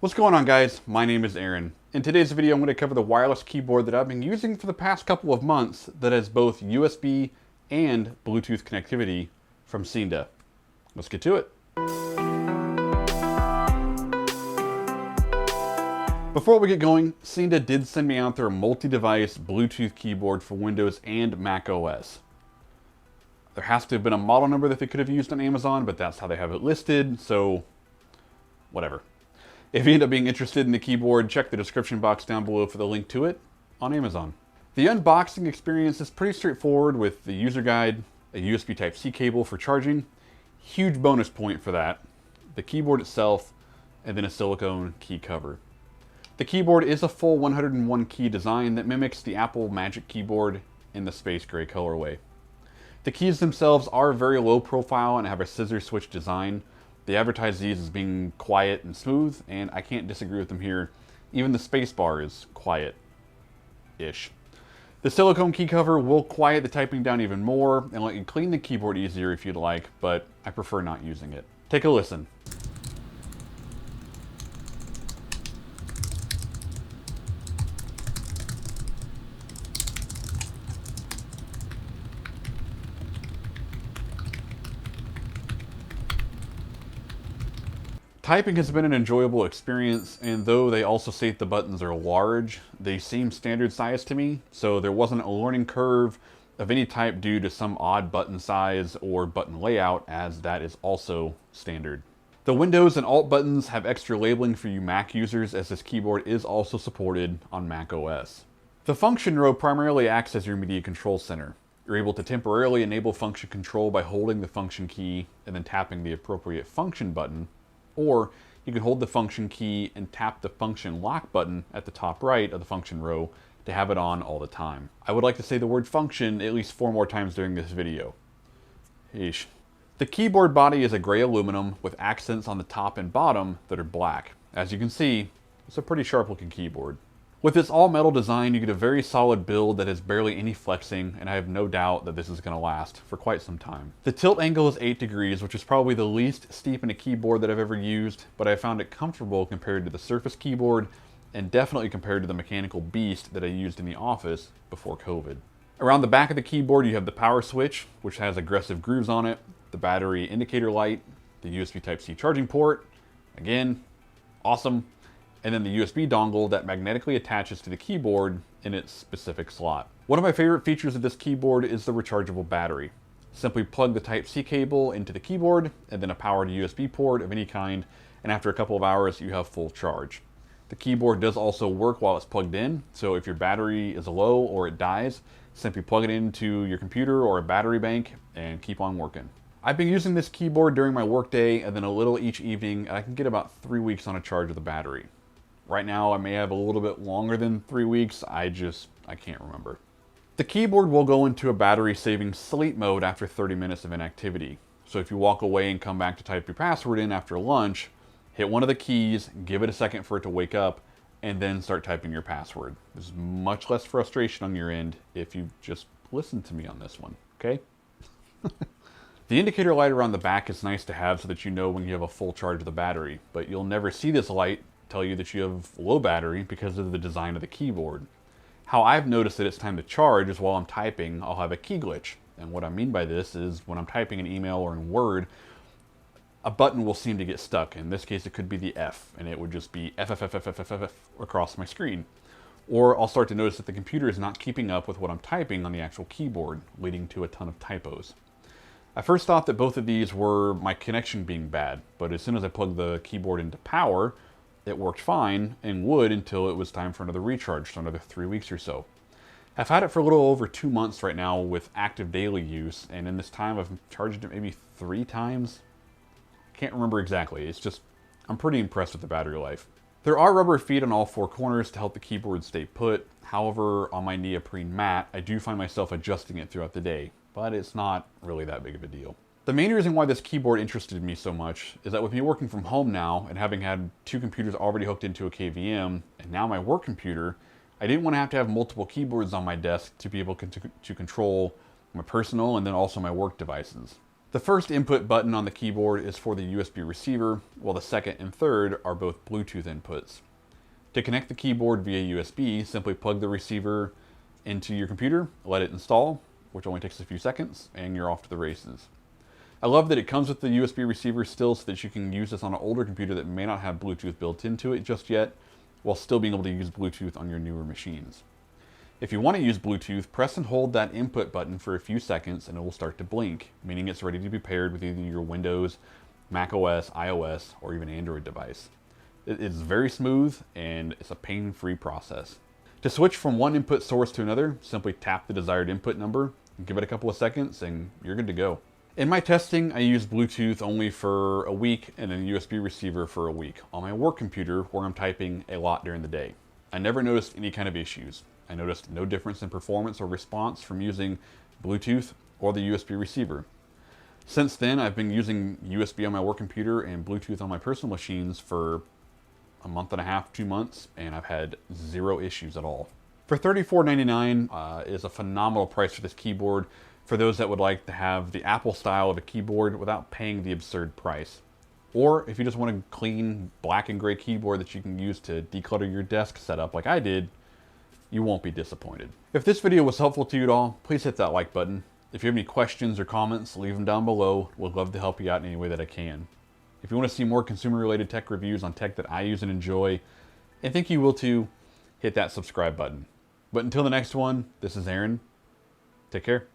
What's going on, guys? My name is Aaron. In today's video, I'm going to cover the wireless keyboard that I've been using for the past couple of months that has both USB and Bluetooth connectivity from Seenda. Let's get to it. Before we get going, Seenda did send me out their multi-device Bluetooth keyboard for Windows and Mac OS. There has to have been a model number that they could have used on Amazon, but that's how they have it listed, so whatever. If you end up being interested in the keyboard, check the description box down below for the link to it on Amazon. The unboxing experience is pretty straightforward with the user guide, a USB Type-C cable for charging, huge bonus point for that, the keyboard itself, and then a silicone key cover. The keyboard is a full 101 key design that mimics the Apple Magic Keyboard in the space gray colorway. The keys themselves are very low profile and have a scissor switch design. They advertise these as being quiet and smooth, and I can't disagree with them here. Even the space bar is quiet-ish. The silicone key cover will quiet the typing down even more and let you clean the keyboard easier if you'd like, but I prefer not using it. Take a listen. Typing has been an enjoyable experience, and though they also state the buttons are large, they seem standard size to me, so there wasn't a learning curve of any type due to some odd button size or button layout, as that is also standard. The Windows and Alt buttons have extra labeling for you Mac users, as this keyboard is also supported on Mac OS. The function row primarily acts as your media control center. You're able to temporarily enable function control by holding the function key and then tapping the appropriate function button, or you can hold the function key and tap the function lock button at the top right of the function row to have it on all the time. I would like to say the word function at least 4 more times during this video. Eesh. The keyboard body is a gray aluminum with accents on the top and bottom that are black. As you can see, it's a pretty sharp looking keyboard. With this all-metal design, you get a very solid build that has barely any flexing, and I have no doubt that this is going to last for quite some time. The tilt angle is 8 degrees, which is probably the least steep in a keyboard that I've ever used, but I found it comfortable compared to the Surface keyboard, and definitely compared to the mechanical beast that I used in the office before COVID. Around the back of the keyboard, you have the power switch, which has aggressive grooves on it, the battery indicator light, the USB Type-C charging port, again, awesome, and then the USB dongle that magnetically attaches to the keyboard in its specific slot. One of my favorite features of this keyboard is the rechargeable battery. Simply plug the Type-C cable into the keyboard and then a powered USB port of any kind, and after a couple of hours you have full charge. The keyboard does also work while it's plugged in, so if your battery is low or it dies, simply plug it into your computer or a battery bank and keep on working. I've been using this keyboard during my workday and then a little each evening, and I can get about 3 weeks on a charge of the battery. Right now, I may have a little bit longer than 3 weeks. I can't remember. The keyboard will go into a battery-saving sleep mode after 30 minutes of inactivity. So if you walk away and come back to type your password in after lunch, hit one of the keys, give it a second for it to wake up, and then start typing your password. There's much less frustration on your end if you just listen to me on this one, okay? The indicator light around the back is nice to have so that you know when you have a full charge of the battery, but you'll never see this light tell you that you have low battery because of the design of the keyboard. How I've noticed that it's time to charge is while I'm typing, I'll have a key glitch. And what I mean by this is when I'm typing an email or in Word, a button will seem to get stuck. In this case, it could be the F, and it would just be F, F, F, F, F, F, F, F across my screen. Or I'll start to notice that the computer is not keeping up with what I'm typing on the actual keyboard, leading to a ton of typos. I first thought that both of these were my connection being bad, but as soon as I plugged the keyboard into power, it worked fine and would until it was time for another recharge, so another 3 weeks or so. I've had it for a little over 2 months right now with active daily use, and in this time I've charged it maybe 3 times. Can't remember exactly, it's just, I'm pretty impressed with the battery life. There are rubber feet on all 4 corners to help the keyboard stay put. However, on my neoprene mat, I do find myself adjusting it throughout the day, but it's not really that big of a deal. The main reason why this keyboard interested me so much is that with me working from home now and having had 2 computers already hooked into a KVM and now my work computer, I didn't want to have multiple keyboards on my desk to be able to control my personal and then also my work devices. The first input button on the keyboard is for the USB receiver, while the second and third are both Bluetooth inputs. To connect the keyboard via USB, simply plug the receiver into your computer, let it install, which only takes a few seconds, and you're off to the races. I love that it comes with the USB receiver still so that you can use this on an older computer that may not have Bluetooth built into it just yet, while still being able to use Bluetooth on your newer machines. If you want to use Bluetooth, press and hold that input button for a few seconds and it will start to blink, meaning it's ready to be paired with either your Windows, Mac OS, iOS, or even Android device. It's very smooth and it's a pain-free process. To switch from one input source to another, simply tap the desired input number, give it a couple of seconds, and you're good to go. In my testing, I used Bluetooth only for a week and then a USB receiver for a week on my work computer where I'm typing a lot during the day. I never noticed any kind of issues. I noticed no difference in performance or response from using Bluetooth or the USB receiver. Since then, I've been using USB on my work computer and Bluetooth on my personal machines for a month and a half, 2 months, and I've had zero issues at all. For $34.99 is a phenomenal price for this keyboard for those that would like to have the Apple style of a keyboard without paying the absurd price. Or if you just want a clean black and gray keyboard that you can use to declutter your desk setup like I did, you won't be disappointed. If this video was helpful to you at all, please hit that like button. If you have any questions or comments, leave them down below. We'd love to help you out in any way that I can. If you want to see more consumer-related tech reviews on tech that I use and enjoy, and think you will too, hit that subscribe button. But until the next one, this is Aaron. Take care.